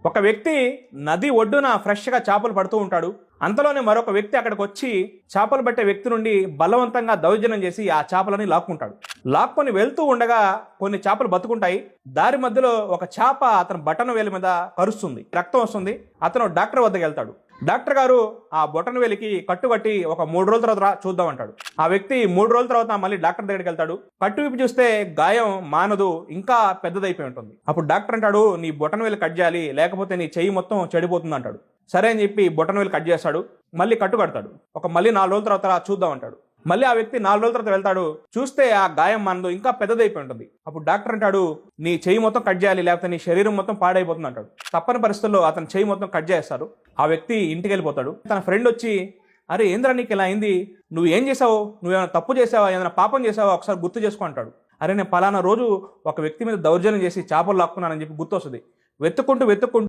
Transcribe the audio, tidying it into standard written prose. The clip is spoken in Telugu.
ఒక వ్యక్తి నది ఒడ్డున ఫ్రెష్గా చేపలు పడుతూ ఉంటాడు. అంతలోనే మరొక వ్యక్తి అక్కడికి వచ్చి చేపలు పట్టే వ్యక్తి నుండి బలవంతంగా దౌర్జన్యం చేసి ఆ చేపలని లాక్కుంటాడు. లాక్కొని వెళ్తూ ఉండగా కొన్ని చేపలు బతుకుంటాయి. దారి మధ్యలో ఒక చేప అతని బటన్ వేలి మీద కరుస్తుంది, రక్తం వస్తుంది. అతను డాక్టర్ వద్దకు వెళ్తాడు. డాక్టర్ గారు ఆ బొటన వేలికి కట్టుకట్టి ఒక 3 రోజుల తర్వాత చూద్దాం అంటాడు. ఆ వ్యక్తి 3 రోజుల తర్వాత మళ్ళీ డాక్టర్ దగ్గరికి వెళ్తాడు. కట్టు విప్పి చూస్తే గాయం మానదు, ఇంకా పెద్దదైపోయి ఉంటుంది. అప్పుడు డాక్టర్ అంటాడు, నీ బొటన వేలు కట్ చేయాలి, లేకపోతే నీ చెయ్యి మొత్తం చెడిపోతుంది అంటాడు. సరే అని చెప్పి బొటన వేలు కట్ చేస్తాడు. మళ్ళీ కట్టు కడతాడు. మళ్ళీ 4 రోజుల తర్వాత చూద్దాం అంటాడు. మళ్ళీ ఆ వ్యక్తి 4 రోజుల తర్వాత వెళ్తాడు. చూస్తే ఆ గాయం మనదు, ఇంకా పెద్దదైపోయి ఉంటుంది. అప్పుడు డాక్టర్ అంటాడు, నీ చెయ్యి మొత్తం కట్ చేయాలి, లేకపోతే నీ శరీరం మొత్తం పాడైపోతుంది అంటాడు. తప్పని పరిస్థితుల్లో అతని చెయ్యి మొత్తం కట్ చేస్తారు. ఆ వ్యక్తి ఇంటికి వెళ్ళిపోతాడు. తన ఫ్రెండ్ వచ్చి, అరే ఏంద్రా నీకు ఇలా అయింది, నువ్వు ఏం చేసావు, నువ్వేమైనా తప్పు చేసావా, ఏమైనా పాపం చేసావా, ఒకసారి గుర్తు చేసుకో అంటాడు. అరే నేను పలానా రోజు ఒక వ్యక్తి మీద దౌర్జన్యం చేసి చేపలు లాక్కున్నానని చెప్పి గుర్తొస్తుంది. వెతుక్కుంటూ